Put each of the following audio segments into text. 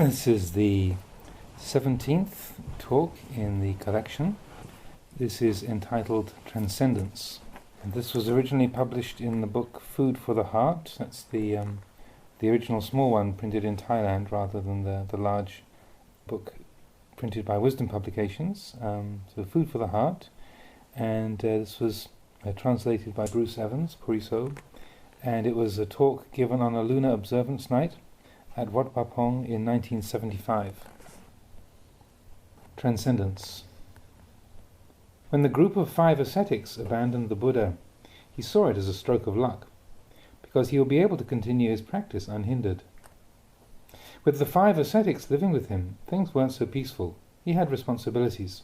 This is the 17th talk in the collection. This is entitled Transcendence. And this was originally published in the book Food for the Heart. That's the original small one printed in Thailand rather than the large book printed by Wisdom Publications. So Food for the Heart. And this was translated by Bruce Evans, Puriso. And it was a talk given on a lunar observance night at Wat Pong in 1975. Transcendence. When the group of 5 ascetics abandoned the Buddha, he saw it as a stroke of luck, because he would be able to continue his practice unhindered. With the 5 ascetics living with him, things weren't so peaceful. He had responsibilities.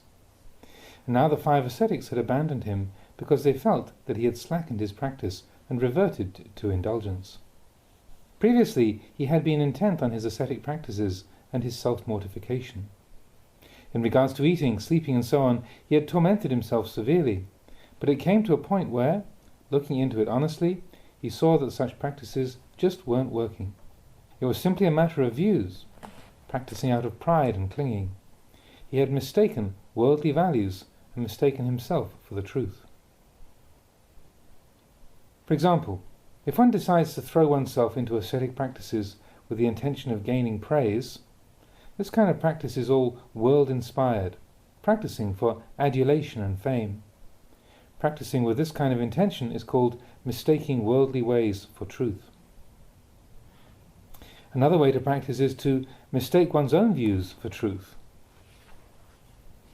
And now the 5 ascetics had abandoned him because they felt that he had slackened his practice and reverted to indulgence. Previously, he had been intent on his ascetic practices and his self-mortification. In regards to eating, sleeping and so on, he had tormented himself severely, but it came to a point where, looking into it honestly, he saw that such practices just weren't working. It was simply a matter of views, practicing out of pride and clinging. He had mistaken worldly values and mistaken himself for the truth. For example, if one decides to throw oneself into ascetic practices with the intention of gaining praise, this kind of practice is all world-inspired, practicing for adulation and fame. Practicing with this kind of intention is called mistaking worldly ways for truth. Another way to practice is to mistake one's own views for truth.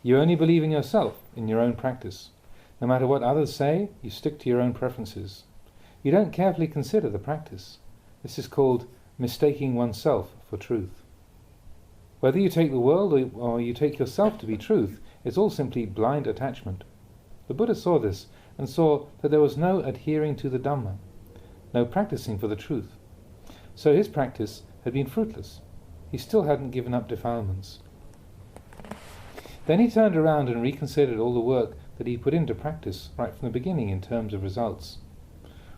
You only believe in yourself, in your own practice. No matter what others say, you stick to your own preferences. You don't carefully consider the practice. This is called mistaking oneself for truth. Whether you take the world or you take yourself to be truth, it's all simply blind attachment. The Buddha saw this and saw that there was no adhering to the Dhamma, no practicing for the truth. So his practice had been fruitless. He still hadn't given up defilements. Then he turned around and reconsidered all the work that he put into practice right from the beginning in terms of results.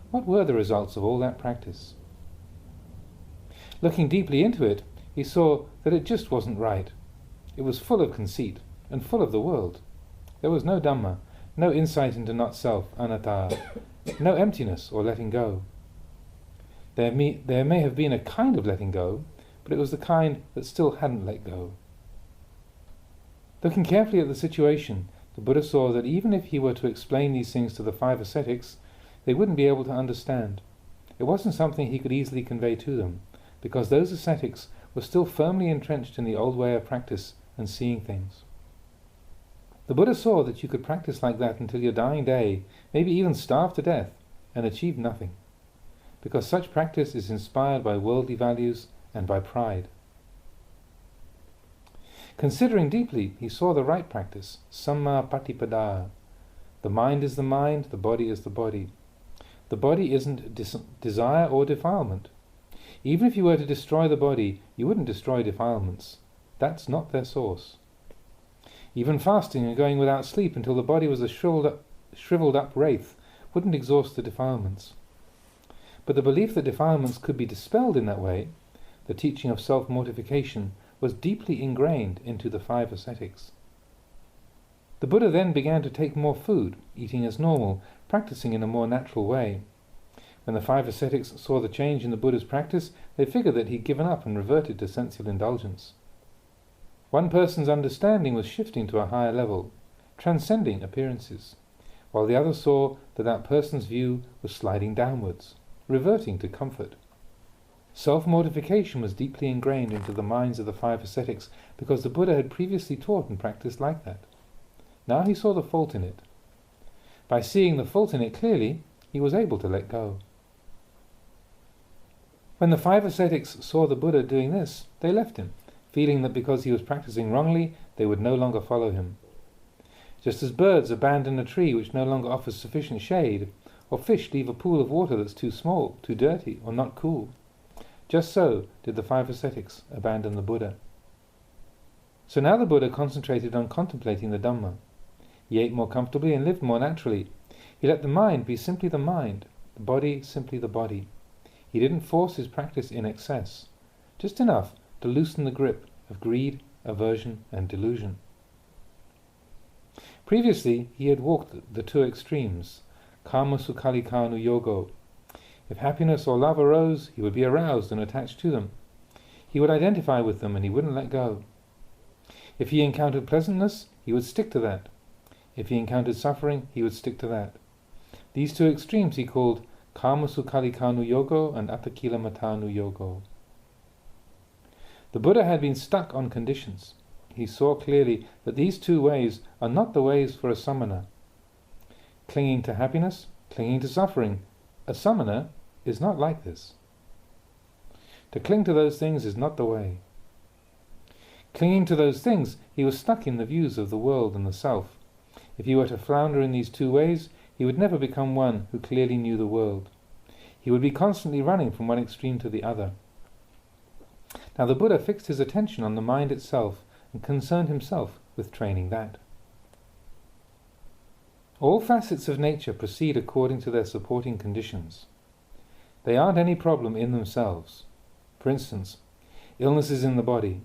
What were the results of all that practice? Looking deeply into it, he saw that it just wasn't right. It was full of conceit and full of the world. There was no Dhamma, no insight into not-self, anatta, no emptiness or letting go. There may have been a kind of letting go, but it was the kind that still hadn't let go. Looking carefully at the situation, the Buddha saw that even if he were to explain these things to the 5 ascetics, they wouldn't be able to understand. It wasn't something he could easily convey to them, because those ascetics were still firmly entrenched in the old way of practice and seeing things. The Buddha saw that you could practice like that until your dying day, maybe even starve to death, and achieve nothing, because such practice is inspired by worldly values and by pride. Considering deeply, he saw the right practice, samma patipada. The mind is the mind, the body is the body. The body isn't desire or defilement. Even if you were to destroy the body, you wouldn't destroy defilements. That's not their source. Even fasting and going without sleep until the body was a shriveled up wraith wouldn't exhaust the defilements. But the belief that defilements could be dispelled in that way, the teaching of self-mortification, was deeply ingrained into the 5 ascetics. The Buddha then began to take more food, eating as normal, practicing in a more natural way. When the 5 ascetics saw the change in the Buddha's practice, they figured that he'd given up and reverted to sensual indulgence. One person's understanding was shifting to a higher level, transcending appearances, while the other saw that that person's view was sliding downwards, reverting to comfort. Self-mortification was deeply ingrained into the minds of the 5 ascetics because the Buddha had previously taught and practiced like that. Now he saw the fault in it. By seeing the fault in it clearly, he was able to let go. When the 5 ascetics saw the Buddha doing this, they left him, feeling that because he was practicing wrongly, they would no longer follow him. Just as birds abandon a tree which no longer offers sufficient shade, or fish leave a pool of water that's too small, too dirty, or not cool, just so did the 5 ascetics abandon the Buddha. So now the Buddha concentrated on contemplating the Dhamma. He ate more comfortably and lived more naturally. He let the mind be simply the mind, the body simply the body. He didn't force his practice in excess, just enough to loosen the grip of greed, aversion and delusion. Previously, he had walked the two extremes, kama sukhalikanu yogo. If happiness or love arose, he would be aroused and attached to them. He would identify with them and he wouldn't let go. If he encountered pleasantness, he would stick to that. If he encountered suffering, he would stick to that. These two extremes he called kama sukhalikanu yogo and atakila matanu yogo. The Buddha had been stuck on conditions. He saw clearly that these two ways are not the ways for a samana. Clinging to happiness, clinging to suffering. A samana is not like this. To cling to those things is not the way. Clinging to those things, he was stuck in the views of the world and the self. If he were to flounder in these two ways, he would never become one who clearly knew the world. He would be constantly running from one extreme to the other. Now the Buddha fixed his attention on the mind itself and concerned himself with training that. All facets of nature proceed according to their supporting conditions. They aren't any problem in themselves. For instance, illnesses in the body.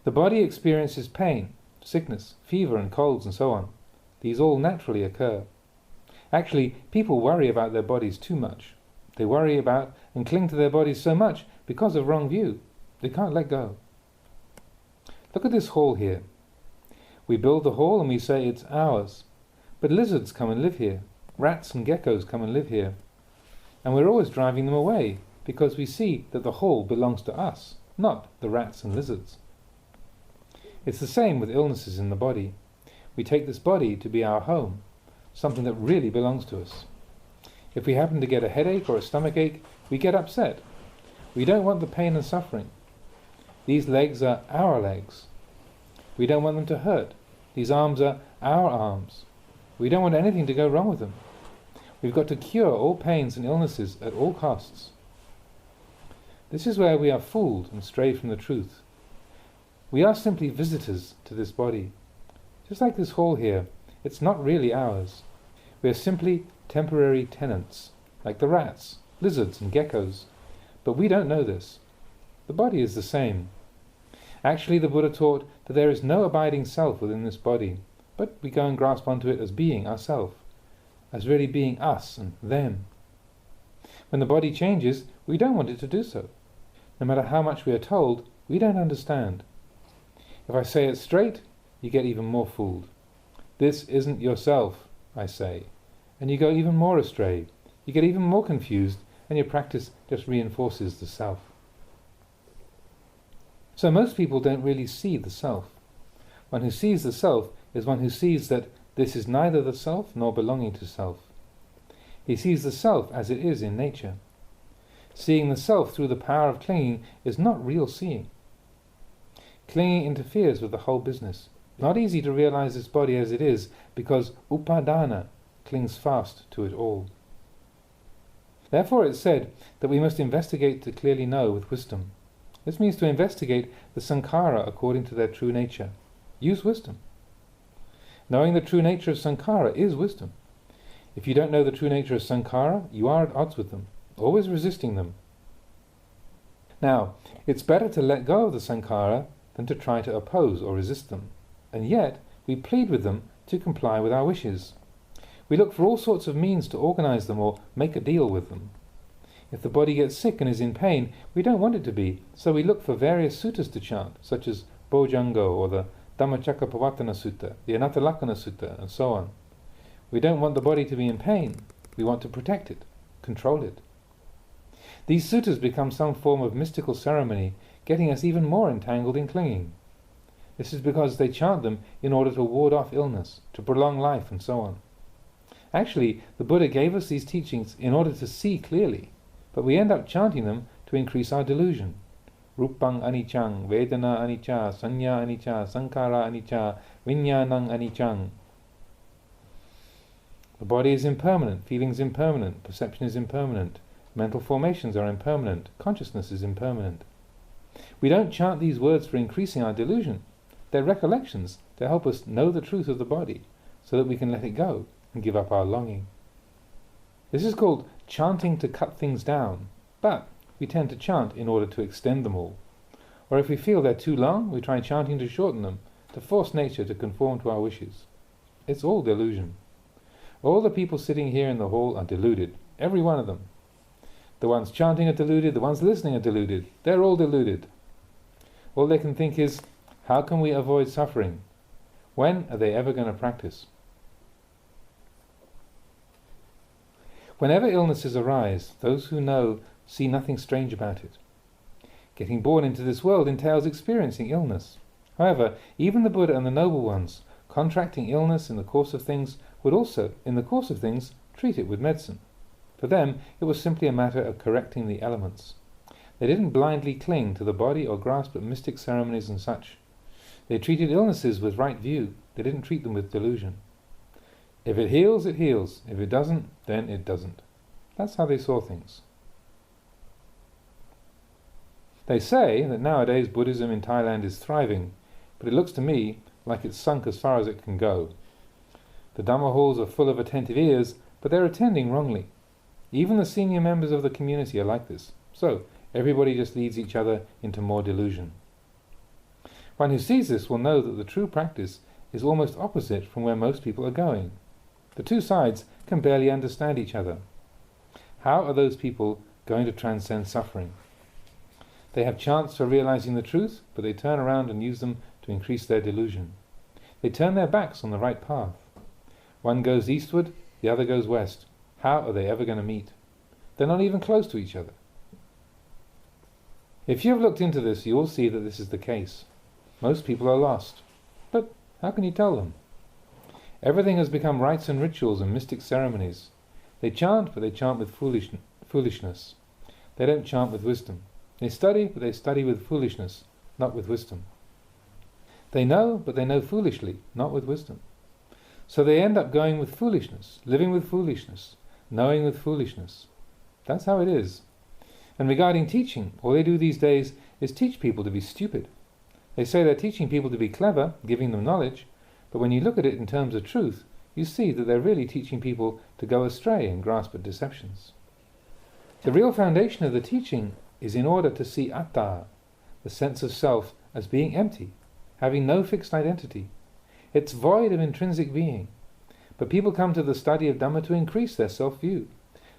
The body experiences pain, sickness, fever and colds and so on. These all naturally occur. Actually, people worry about their bodies too much. They worry about and cling to their bodies so much because of wrong view. They can't let go. Look at this hall here. We build the hall and we say it's ours. But lizards come and live here. Rats and geckos come and live here. And we're always driving them away because we see that the hall belongs to us, not the rats and lizards. It's the same with illnesses in the body. We take this body to be our home, something that really belongs to us. If we happen to get a headache or a stomachache, we get upset. We don't want the pain and suffering. These legs are our legs. We don't want them to hurt. These arms are our arms. We don't want anything to go wrong with them. We've got to cure all pains and illnesses at all costs. This is where we are fooled and stray from the truth. We are simply visitors to this body. Just like this hall here, it's not really ours. We are simply temporary tenants, like the rats, lizards and geckos. But we don't know this. The body is the same. Actually, the Buddha taught that there is no abiding self within this body, but we go and grasp onto it as being ourself, as really being us and them. When the body changes, we don't want it to do so. No matter how much we are told, we don't understand. If I say it straight, you get even more fooled. This isn't yourself, I say, and you go even more astray. You get even more confused, and your practice just reinforces the self. So most people don't really see the self. One who sees the self is one who sees that this is neither the self nor belonging to self. He sees the self as it is in nature. Seeing the self through the power of clinging is not real seeing. Clinging interferes with the whole business. It's not easy to realize this body as it is because upadana clings fast to it all. Therefore it's said that we must investigate to clearly know with wisdom. This means to investigate the sankhara according to their true nature. Use wisdom. Knowing the true nature of sankhara is wisdom. If you don't know the true nature of sankhara, you are at odds with them, always resisting them. Now, it's better to let go of the sankhara than to try to oppose or resist them. And yet, we plead with them to comply with our wishes. We look for all sorts of means to organize them or make a deal with them. If the body gets sick and is in pain, we don't want it to be, so we look for various suttas to chant, such as Bojjhanga or the Dhammacakkappavattana Sutta, the Anattalakkana Sutta, and so on. We don't want the body to be in pain. We want to protect it, control it. These suttas become some form of mystical ceremony, getting us even more entangled in clinging. This is because they chant them in order to ward off illness, to prolong life, and so on. Actually, the Buddha gave us these teachings in order to see clearly, but we end up chanting them to increase our delusion. Rupang anicang, Vedana anicca, Sanya anicca, Sankhara anicca, Viññānang anicang. The body is impermanent, feelings impermanent, perception is impermanent, mental formations are impermanent, consciousness is impermanent. We don't chant these words for increasing our delusion. They're recollections to help us know the truth of the body, so that we can let it go and give up our longing. This is called chanting to cut things down, but we tend to chant in order to extend them all. Or if we feel they're too long, we try chanting to shorten them, to force nature to conform to our wishes. It's all delusion. All the people sitting here in the hall are deluded, every one of them. The ones chanting are deluded, the ones listening are deluded. They're all deluded. All they can think is, how can we avoid suffering? When are they ever going to practice? Whenever illnesses arise, those who know see nothing strange about it. Getting born into this world entails experiencing illness. However, even the Buddha and the noble ones, contracting illness in the course of things, would also, in the course of things, treat it with medicine. For them, it was simply a matter of correcting the elements. They didn't blindly cling to the body or grasp at mystic ceremonies and such. They treated illnesses with right view. They didn't treat them with delusion. If it heals, it heals. If it doesn't, then it doesn't. That's how they saw things. They say that nowadays Buddhism in Thailand is thriving, but it looks to me like it's sunk as far as it can go. The Dhamma halls are full of attentive ears, but they're attending wrongly. Even the senior members of the community are like this. So, everybody just leads each other into more delusion. One who sees this will know that the true practice is almost opposite from where most people are going. The two sides can barely understand each other. How are those people going to transcend suffering? They have chants for realizing the truth, but they turn around and use them to increase their delusion. They turn their backs on the right path. One goes eastward, the other goes west. How are they ever going to meet? They're not even close to each other. If you have looked into this, you will see that this is the case. Most people are lost. But how can you tell them? Everything has become rites and rituals and mystic ceremonies. They chant, but they chant with foolishness. They don't chant with wisdom. They study, but they study with foolishness, not with wisdom. They know, but they know foolishly, not with wisdom. So they end up going with foolishness, living with foolishness, knowing with foolishness. That's how it is. And regarding teaching, all they do these days is teach people to be stupid. They say they're teaching people to be clever, giving them knowledge, but when you look at it in terms of truth, you see that they're really teaching people to go astray and grasp at deceptions. The real foundation of the teaching is in order to see atta, the sense of self, as being empty, having no fixed identity. It's void of intrinsic being. But people come to the study of Dhamma to increase their self-view.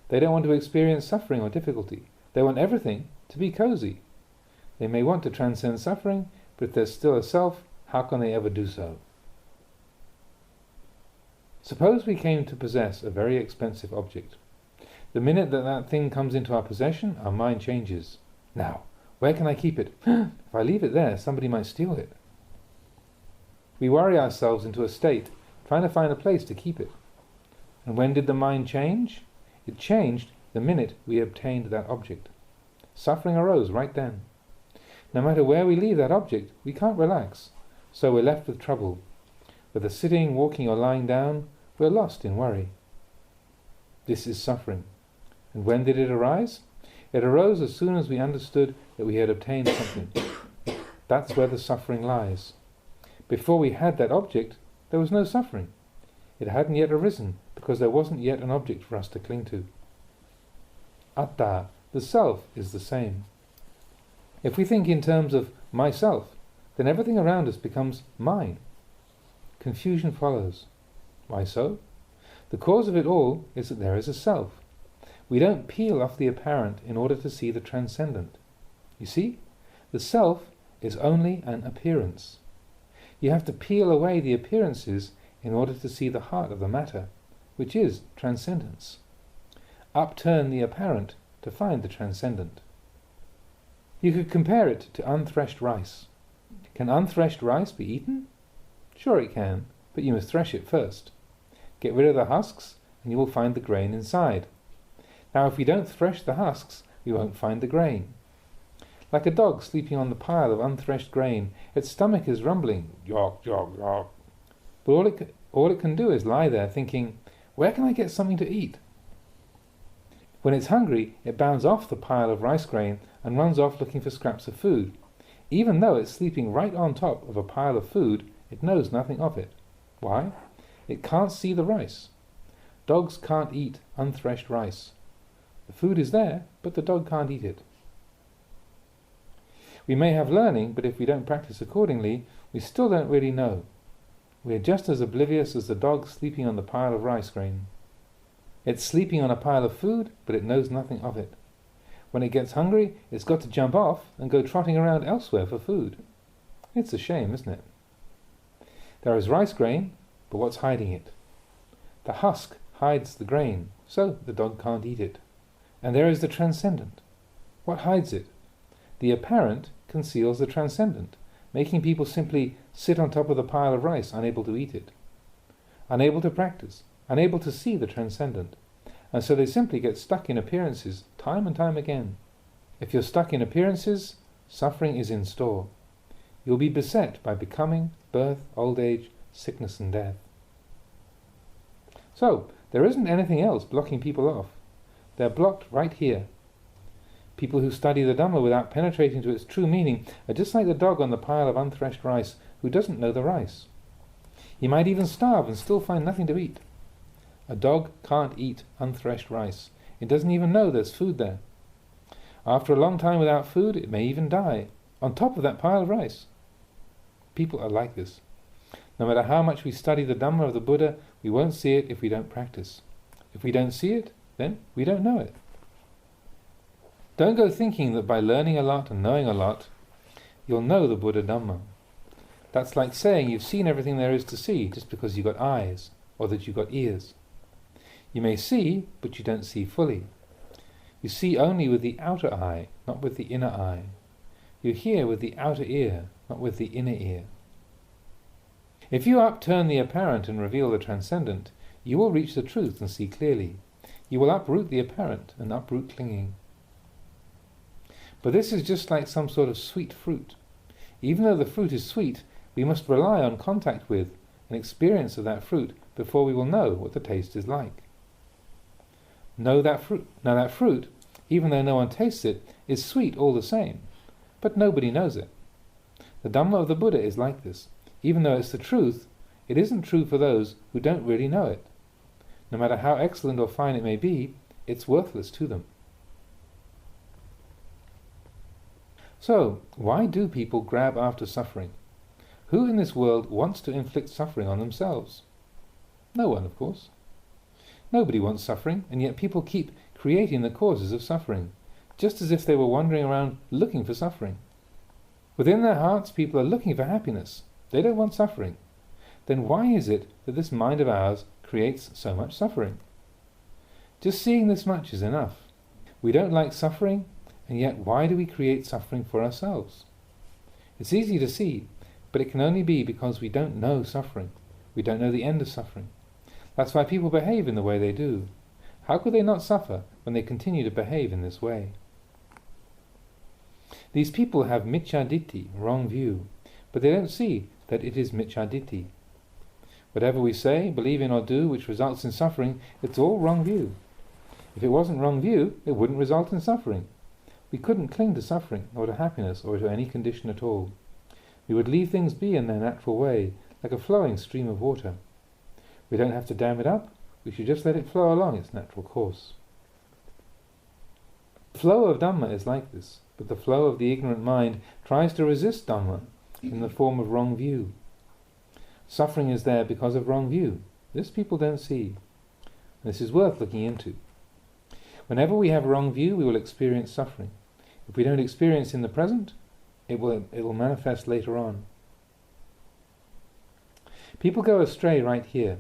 They don't want to experience suffering or difficulty. They want everything to be cozy. They may want to transcend suffering, but if there's still a self, how can they ever do so? Suppose we came to possess a very expensive object. The minute that that thing comes into our possession, our mind changes. Now, where can I keep it? If I leave it there, somebody might steal it. We worry ourselves into a state, trying to find a place to keep it. And when did the mind change? It changed the minute we obtained that object. Suffering arose right then. No matter where we leave that object, we can't relax, so we're left with trouble. Whether sitting, walking, or lying down, we're lost in worry. This is suffering. And when did it arise? It arose as soon as we understood that we had obtained something. That's where the suffering lies. Before we had that object, there was no suffering. It hadn't yet arisen, because there wasn't yet an object for us to cling to. Atta, the self, is the same. If we think in terms of myself, then everything around us becomes mine. Confusion follows. Why so? The cause of it all is that there is a self. We don't peel off the apparent in order to see the transcendent. You see, the self is only an appearance. You have to peel away the appearances in order to see the heart of the matter, which is transcendence. Upturn the apparent to find the transcendent. You could compare it to unthreshed rice. Can unthreshed rice be eaten? Sure it can, but you must thresh it first. Get rid of the husks, and you will find the grain inside. Now if we don't thresh the husks, we won't find the grain. Like a dog sleeping on the pile of unthreshed grain, its stomach is rumbling, yawk, yawk, yawk. But all it can do is lie there thinking, where can I get something to eat? When it's hungry, it bounds off the pile of rice grain and runs off looking for scraps of food. Even though it's sleeping right on top of a pile of food, it knows nothing of it. Why? It can't see the rice. Dogs can't eat unthreshed rice. The food is there, but the dog can't eat it. We may have learning, but if we don't practice accordingly, we still don't really know. We are just as oblivious as the dog sleeping on the pile of rice grain. It's sleeping on a pile of food, but it knows nothing of it. When it gets hungry, it's got to jump off and go trotting around elsewhere for food. It's a shame, isn't it? There is rice grain, but what's hiding it? The husk hides the grain, so the dog can't eat it. And there is the transcendent. What hides it? The apparent conceals the transcendent, making people simply sit on top of the pile of rice, unable to eat it, unable to practice, unable to see the transcendent. And so they simply get stuck in appearances time and time again. If you're stuck in appearances, suffering is in store. You'll be beset by becoming, birth, old age, sickness and death. So, there isn't anything else blocking people off. They're blocked right here. People who study the Dhamma without penetrating to its true meaning are just like the dog on the pile of unthreshed rice who doesn't know the rice. He might even starve and still find nothing to eat. A dog can't eat unthreshed rice. It doesn't even know there's food there. After a long time without food, it may even die, on top of that pile of rice. People are like this. No matter how much we study the Dhamma of the Buddha, we won't see it if we don't practice. If we don't see it, then we don't know it. Don't go thinking that by learning a lot and knowing a lot, you'll know the Buddha Dhamma. That's like saying you've seen everything there is to see just because you've got eyes, or that you've got ears. You may see, but you don't see fully. You see only with the outer eye, not with the inner eye. You hear with the outer ear, not with the inner ear. If you upturn the apparent and reveal the transcendent, you will reach the truth and see clearly. You will uproot the apparent and uproot clinging. But this is just like some sort of sweet fruit. Even though the fruit is sweet, we must rely on contact with and experience of that fruit before we will know what the taste is like. Now that fruit, even though no one tastes it, is sweet all the same, but nobody knows it. The Dhamma of the Buddha is like this. Even though it's the truth, it isn't true for those who don't really know it. No matter how excellent or fine it may be, it's worthless to them. So, why do people grab after suffering? Who in this world wants to inflict suffering on themselves? No one, of course. Nobody wants suffering, and yet people keep creating the causes of suffering, just as if they were wandering around looking for suffering. Within their hearts, people are looking for happiness. They don't want suffering. Then why is it that this mind of ours creates so much suffering? Just seeing this much is enough. We don't like suffering, and yet why do we create suffering for ourselves? It's easy to see, but it can only be because we don't know suffering. We don't know the end of suffering. That's why people behave in the way they do. How could they not suffer when they continue to behave in this way? These people have micchaditthi, wrong view, but they don't see that it is micchaditthi. Whatever we say, believe in or do which results in suffering, it's all wrong view. If it wasn't wrong view, it wouldn't result in suffering. We couldn't cling to suffering, or to happiness, or to any condition at all. We would leave things be in their natural way, like a flowing stream of water. We don't have to dam it up, we should just let it flow along its natural course. The flow of Dhamma is like this, but the flow of the ignorant mind tries to resist Dhamma in the form of wrong view. Suffering is there because of wrong view. This people don't see. This is worth looking into. Whenever we have wrong view, we will experience suffering. If we don't experience in the present, it will manifest later on. People go astray right here.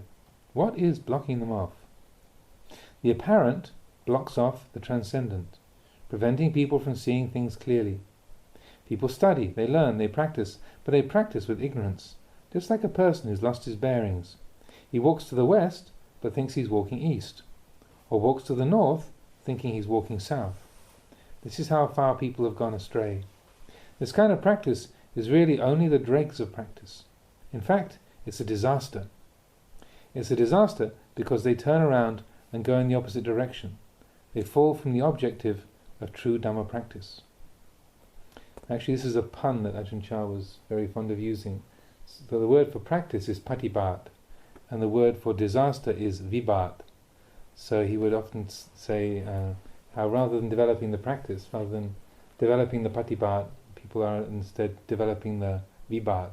What is blocking them off? The apparent blocks off the transcendent, preventing people from seeing things clearly. People study, they learn, they practice, but they practice with ignorance, just like a person who's lost his bearings. He walks to the west, but thinks he's walking east, or walks to the north, thinking he's walking south. This is how far people have gone astray. This kind of practice is really only the dregs of practice. In fact, it's a disaster. It's a disaster because they turn around and go in the opposite direction. They fall from the objective of true Dhamma practice. Actually, this is a pun that Ajahn Chah was very fond of using. So the word for practice is patibat, and the word for disaster is vibat. So he would often say how rather than developing the practice, rather than developing the patibat, People are instead developing the vibhat,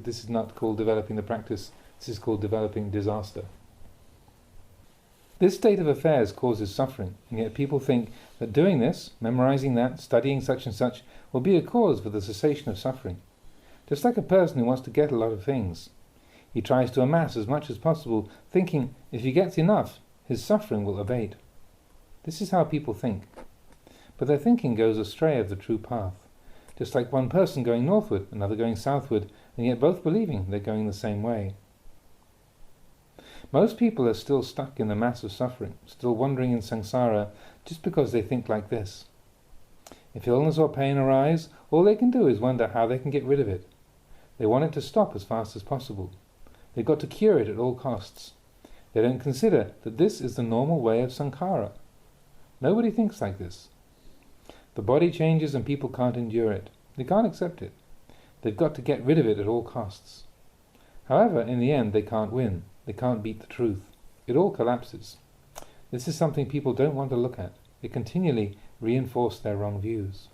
this is not called developing the practice, this is called developing disaster. This state of affairs causes suffering, and yet people think that doing this, memorizing that, studying such and such, will be a cause for the cessation of suffering. Just like a person who wants to get a lot of things. He tries to amass as much as possible, thinking if he gets enough, his suffering will abate. This is how people think. But their thinking goes astray of the true path. Just like one person going northward, another going southward, and yet both believing they're going the same way. Most people are still stuck in the mass of suffering, still wandering in samsara, just because they think like this. If illness or pain arise, all they can do is wonder how they can get rid of it. They want it to stop as fast as possible. They've got to cure it at all costs. They don't consider that this is the normal way of sankhara. Nobody thinks like this. The body changes and people can't endure it. They can't accept it. They've got to get rid of it at all costs. However, in the end, they can't win. They can't beat the truth. It all collapses. This is something people don't want to look at. They continually reinforce their wrong views.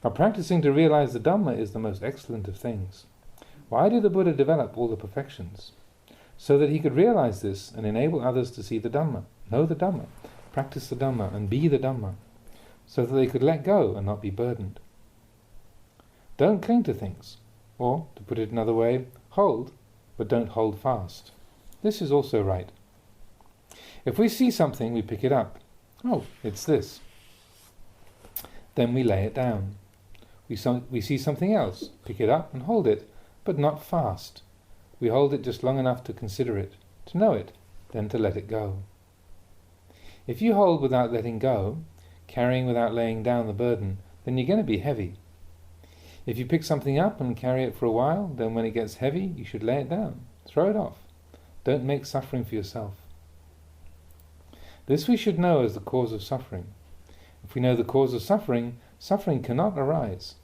Our practicing to realize the Dhamma is the most excellent of things. Why did the Buddha develop all the perfections? So that he could realize this and enable others to see the Dhamma, know the Dhamma, practice the Dhamma and be the Dhamma, so that they could let go and not be burdened. Don't cling to things, or, to put it another way, hold, but don't hold fast. This is also right. If we see something, we pick it up. Oh, it's this. Then we lay it down. We see something else, pick it up and hold it, but not fast. We hold it just long enough to consider it, to know it, then to let it go. If you hold without letting go, carrying without laying down the burden, then you're going to be heavy. If you pick something up and carry it for a while, then when it gets heavy, you should lay it down. Throw it off. Don't make suffering for yourself. This we should know as the cause of suffering. If we know the cause of suffering, suffering cannot arise.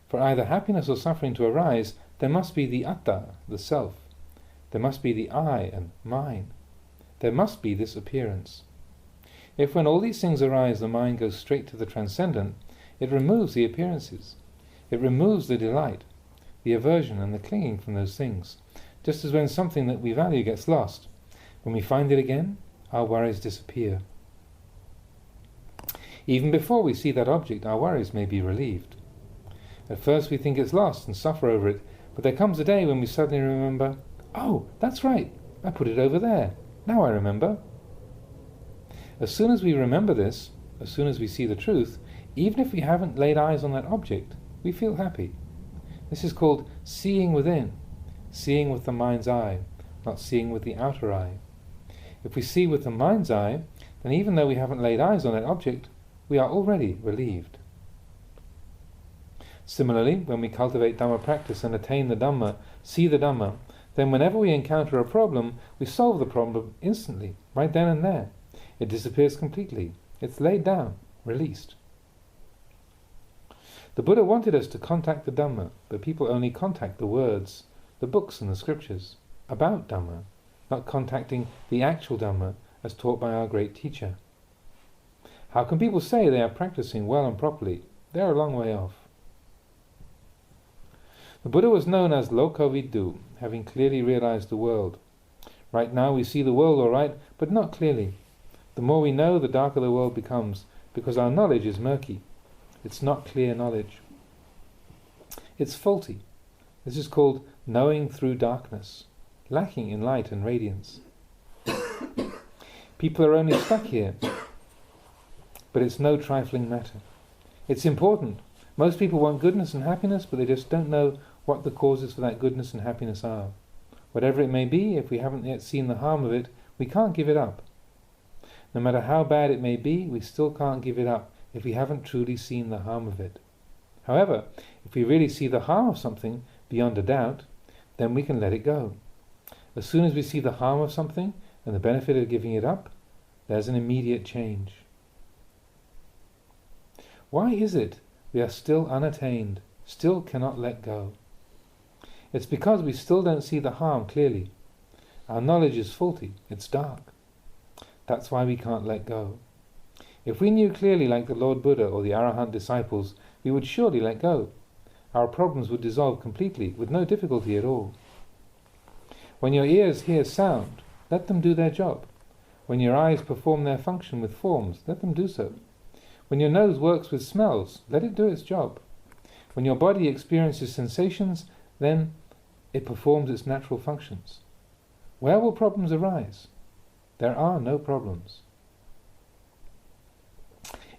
For either happiness or suffering to arise, there must be the atta, the self. There must be the I and mine. There must be this appearance. If when all these things arise the mind goes straight to the transcendent, it removes the appearances. It removes the delight, the aversion and the clinging from those things, just as when something that we value gets lost. When we find it again, our worries disappear. Even before we see that object, our worries may be relieved. At first we think it's lost and suffer over it, but there comes a day when we suddenly remember, oh, that's right, I put it over there. Now I remember. As soon as we remember this, as soon as we see the truth, even if we haven't laid eyes on that object, we feel happy. This is called seeing within, seeing with the mind's eye, not seeing with the outer eye. If we see with the mind's eye, then even though we haven't laid eyes on that object, we are already relieved. Similarly, when we cultivate Dhamma practice and attain the Dhamma, see the Dhamma, then whenever we encounter a problem, we solve the problem instantly, right then and there. It disappears completely. It's laid down, released. The Buddha wanted us to contact the Dhamma, but people only contact the words, the books and the scriptures, about Dhamma, not contacting the actual Dhamma as taught by our great teacher. How can people say they are practicing well and properly? They are a long way off. The Buddha was known as Lokaviddu, having clearly realized the world. Right now we see the world all right, but not clearly. The more we know, the darker the world becomes, because our knowledge is murky. It's not clear knowledge. It's faulty. This is called knowing through darkness, lacking in light and radiance. People are only stuck here, but it's no trifling matter. It's important. Most people want goodness and happiness, but they just don't know what the causes for that goodness and happiness are. Whatever it may be, if we haven't yet seen the harm of it, we can't give it up. No matter how bad it may be, we still can't give it up if we haven't truly seen the harm of it. However, if we really see the harm of something beyond a doubt, then we can let it go. As soon as we see the harm of something and the benefit of giving it up, there's an immediate change. Why is it we are still unattained, still cannot let go? It's because we still don't see the harm clearly. Our knowledge is faulty, it's dark. That's why we can't let go. If we knew clearly like the Lord Buddha or the Arahant disciples, we would surely let go. Our problems would dissolve completely, with no difficulty at all. When your ears hear sound, let them do their job. When your eyes perform their function with forms, let them do so. When your nose works with smells, let it do its job. When your body experiences sensations, then it performs its natural functions. Where will problems arise? There are no problems.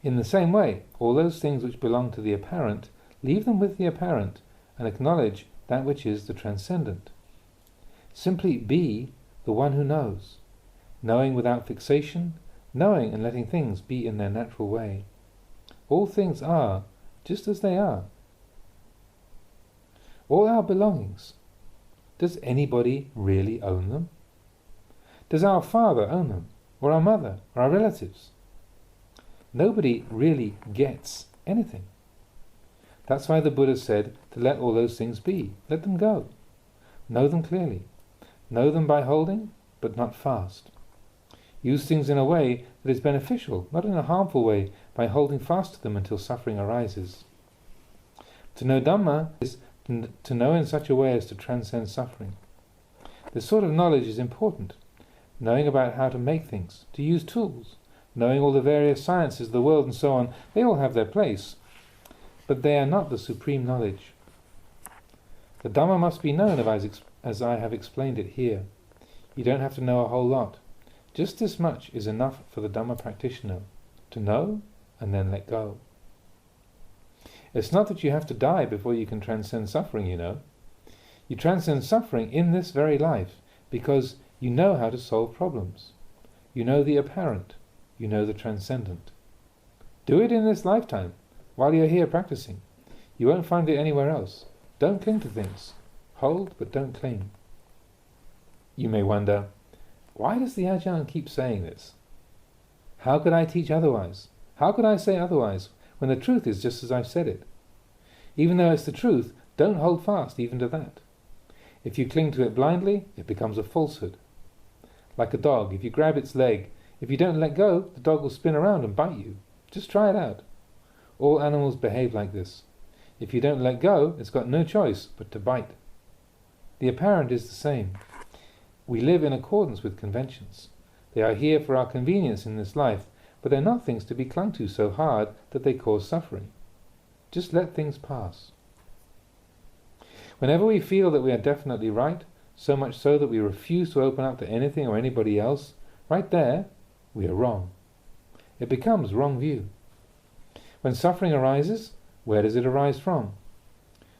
In the same way, all those things which belong to the apparent, leave them with the apparent and acknowledge that which is the transcendent. Simply be the one who knows, knowing without fixation, knowing and letting things be in their natural way. All things are just as they are. All our belongings, does anybody really own them? Does our father own them, or our mother, or our relatives? Nobody really gets anything. That's why the Buddha said to let all those things be. Let them go. Know them clearly. Know them by holding, but not fast. Use things in a way that is beneficial, not in a harmful way, by holding fast to them until suffering arises. To know Dhamma is to know in such a way as to transcend suffering. This sort of knowledge is important. Knowing about how to make things, to use tools, knowing all the various sciences of the world and so on, they all have their place. But they are not the supreme knowledge. The Dhamma must be known as I have explained it here. You don't have to know a whole lot. Just this much is enough for the Dhamma practitioner, to know and then let go. It's not that you have to die before you can transcend suffering, you know. You transcend suffering in this very life because you know how to solve problems. You know the apparent. You know the transcendent. Do it in this lifetime, while you're here practicing. You won't find it anywhere else. Don't cling to things. Hold, but don't cling. You may wonder, why does the Ajahn keep saying this? How could I teach otherwise? How could I say otherwise, when the truth is just as I've said it? Even though it's the truth, don't hold fast even to that. If you cling to it blindly, it becomes a falsehood. Like a dog, if you grab its leg, if you don't let go, the dog will spin around and bite you. Just try it out. All animals behave like this. If you don't let go, it's got no choice but to bite. The apparent is the same. We live in accordance with conventions. They are here for our convenience in this life, but they're not things to be clung to so hard that they cause suffering. Just let things pass. Whenever we feel that we are definitely right, so much so that we refuse to open up to anything or anybody else, right there, we are wrong. It becomes wrong view. When suffering arises, where does it arise from?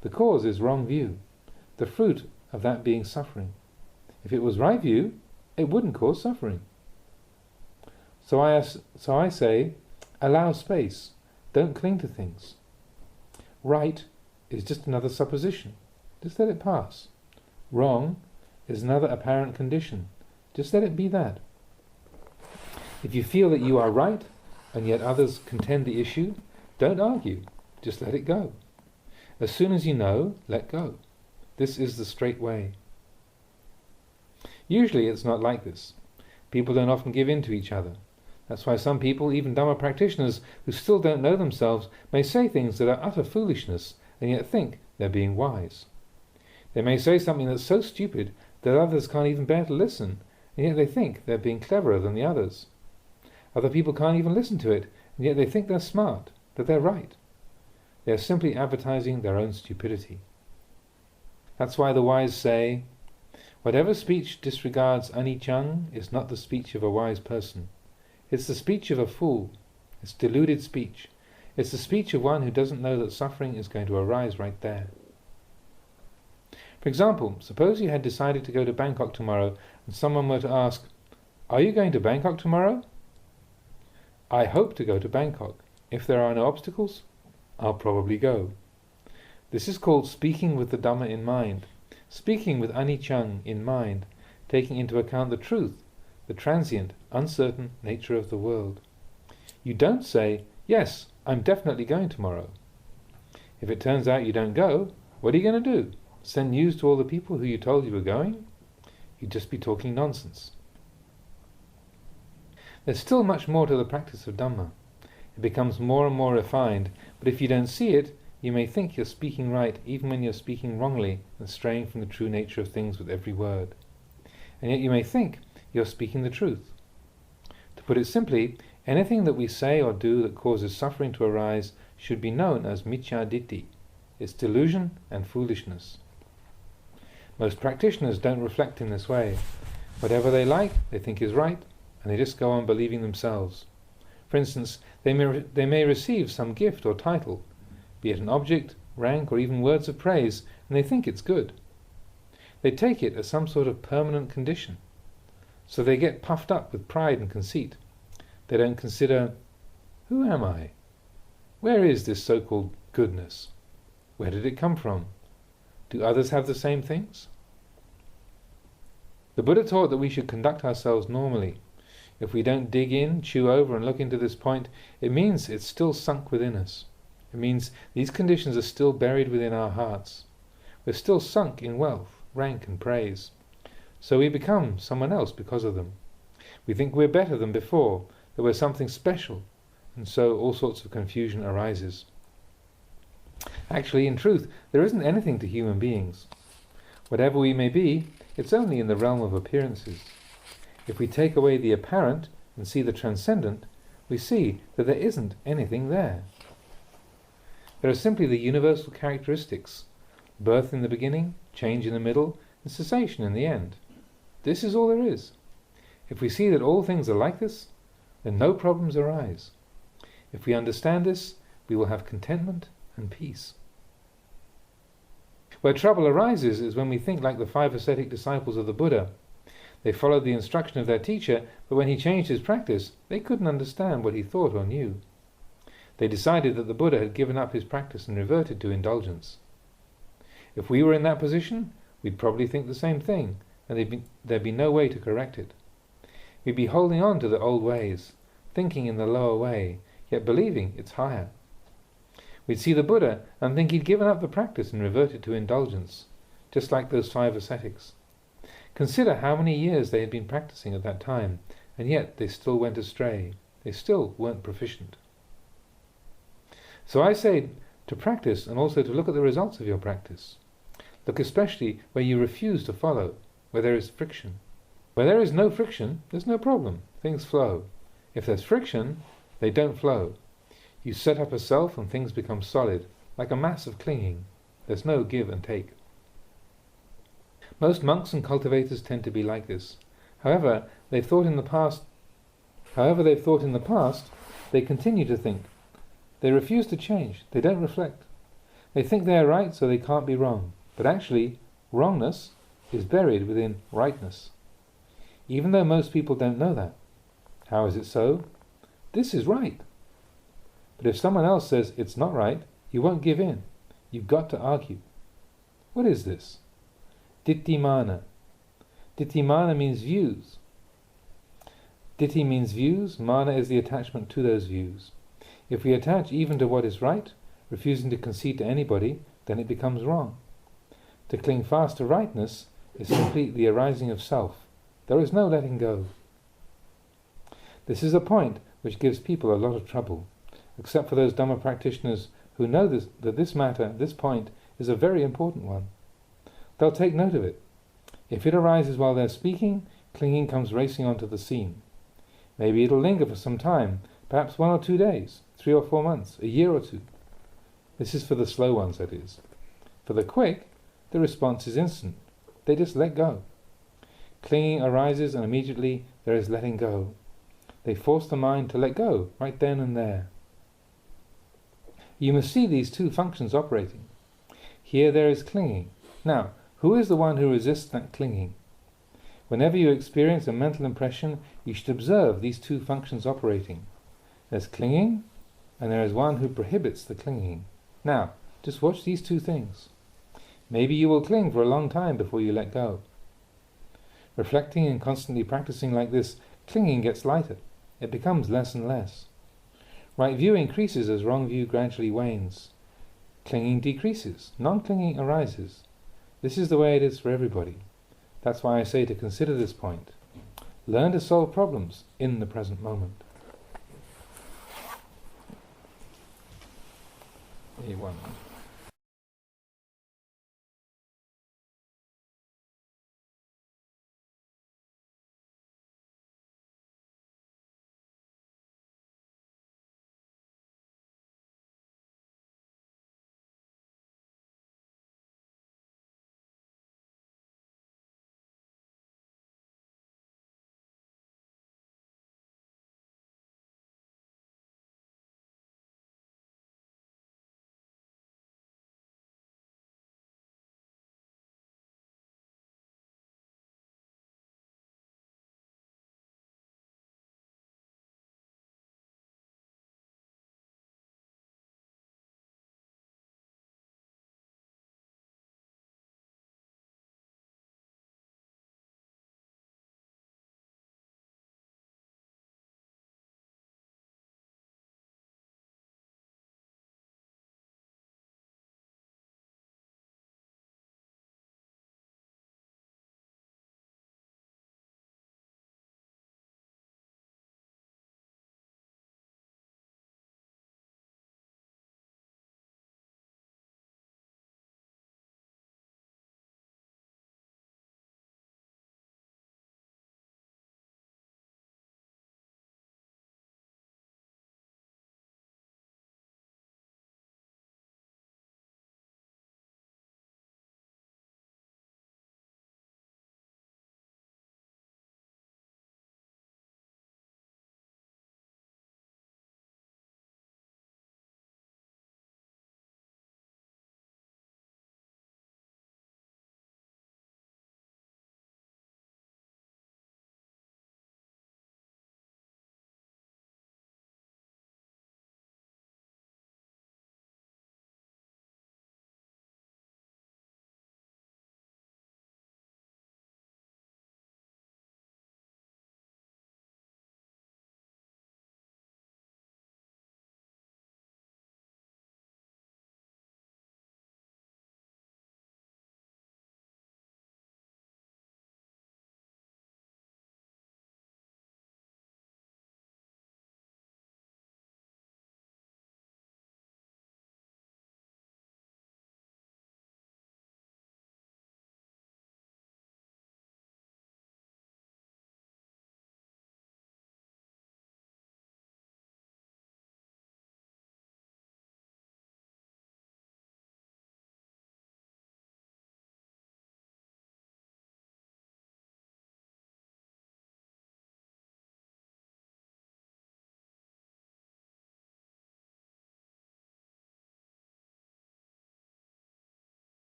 The cause is wrong view, the fruit of that being suffering. If it was right view, it wouldn't cause suffering. So I say, allow space, don't cling to things. Right is just another supposition, just let it pass. Wrong is another apparent condition, just let it be that. If you feel that you are right, and yet others contend the issue, don't argue, just let it go. As soon as you know, let go. This is the straight way. Usually it's not like this. People don't often give in to each other. That's why some people, even Dhamma practitioners who still don't know themselves, may say things that are utter foolishness and yet think they're being wise. They may say something that's so stupid that others can't even bear to listen, and yet they think they're being cleverer than the others. Other people can't even listen to it, and yet they think they're smart, that they're right. They are simply advertising their own stupidity. That's why the wise say, whatever speech disregards anicca is not the speech of a wise person. It's the speech of a fool. It's deluded speech. It's the speech of one who doesn't know that suffering is going to arise right there. For example, suppose you had decided to go to Bangkok tomorrow and someone were to ask, are you going to Bangkok tomorrow? I hope to go to Bangkok. If there are no obstacles, I'll probably go. This is called speaking with the Dhamma in mind, speaking with anicca in mind, taking into account the truth, the transient, uncertain nature of the world. You don't say, yes, I'm definitely going tomorrow. If it turns out you don't go, what are you going to do? Send news to all the people who you told you were going? You'd just be talking nonsense. There's still much more to the practice of Dhamma. It becomes more and more refined, but if you don't see it, you may think you're speaking right even when you're speaking wrongly and straying from the true nature of things with every word. And yet you may think you're speaking the truth. To put it simply, anything that we say or do that causes suffering to arise should be known as micchā ditthi. It's delusion and foolishness. Most practitioners don't reflect in this way. Whatever they like, they think is right, and they just go on believing themselves. For instance, they may receive some gift or title, be it an object, rank, or even words of praise, and they think it's good. They take it as some sort of permanent condition. So they get puffed up with pride and conceit. They don't consider, who am I? Where is this so-called goodness? Where did it come from? Do others have the same things? The Buddha taught that we should conduct ourselves normally. If we don't dig in, chew over, and look into this point, it means it's still sunk within us. It means these conditions are still buried within our hearts. We're still sunk in wealth, rank, and praise. So we become someone else because of them. We think we're better than before, that we're something special, and so all sorts of confusion arises. Actually, in truth, there isn't anything to human beings. Whatever we may be, it's only in the realm of appearances. If we take away the apparent and see the transcendent, we see that there isn't anything there. There are simply the universal characteristics: birth in the beginning, change in the middle, and cessation in the end. This is all there is. If we see that all things are like this, then no problems arise. If we understand this, we will have contentment and peace. Where trouble arises is when we think like the 5 ascetic disciples of the Buddha. They followed the instruction of their teacher, but when he changed his practice, they couldn't understand what he thought or knew. They decided that the Buddha had given up his practice and reverted to indulgence. If we were in that position, we'd probably think the same thing, and there'd be no way to correct it. We'd be holding on to the old ways, thinking in the lower way, yet believing it's higher. We'd see the Buddha and think he'd given up the practice and reverted to indulgence, just like those 5 ascetics. Consider how many years they had been practicing at that time, and yet they still went astray. They still weren't proficient. So I say to practice and also to look at the results of your practice. Look especially where you refuse to follow, where there is friction. Where there is no friction, there's no problem. Things flow. If there's friction, they don't flow. You set up a self and things become solid, like a mass of clinging. There's no give and take. Most monks and cultivators tend to be like this. However, they've thought in the past, they continue to think. They refuse to change. They don't reflect. They think they are right, so they can't be wrong. But actually, wrongness is buried within rightness. Even though most people don't know that. How is it so? This is right. But if someone else says it's not right, you won't give in. You've got to argue. What is this? Ditthimana. Ditthimana means views. Ditti means views, mana is the attachment to those views. If we attach even to what is right, refusing to concede to anybody, then it becomes wrong. To cling fast to rightness is simply the arising of self. There is no letting go. This is a point which gives people a lot of trouble, except for those Dhamma practitioners who know that this point, is a very important one. They'll take note of it. If it arises while they're speaking, clinging comes racing onto the scene. Maybe it'll linger for some time, perhaps 1 or 2 days, 3 or 4 months, a year or 2. This is for the slow ones, that is. For the quick, the response is instant. They just let go. Clinging arises and immediately there is letting go. They force the mind to let go, right then and there. You must see these 2 functions operating. Here there is clinging. Now, who is the one who resists that clinging? Whenever you experience a mental impression, you should observe these 2 functions operating. There's clinging, and there is one who prohibits the clinging. Now, just watch these 2 things. Maybe you will cling for a long time before you let go. Reflecting and constantly practicing like this, clinging gets lighter. It becomes less and less. Right view increases as wrong view gradually wanes. Clinging decreases. Non-clinging arises. This is the way it is for everybody. That's why I say to consider this point. Learn to solve problems in the present moment. A1.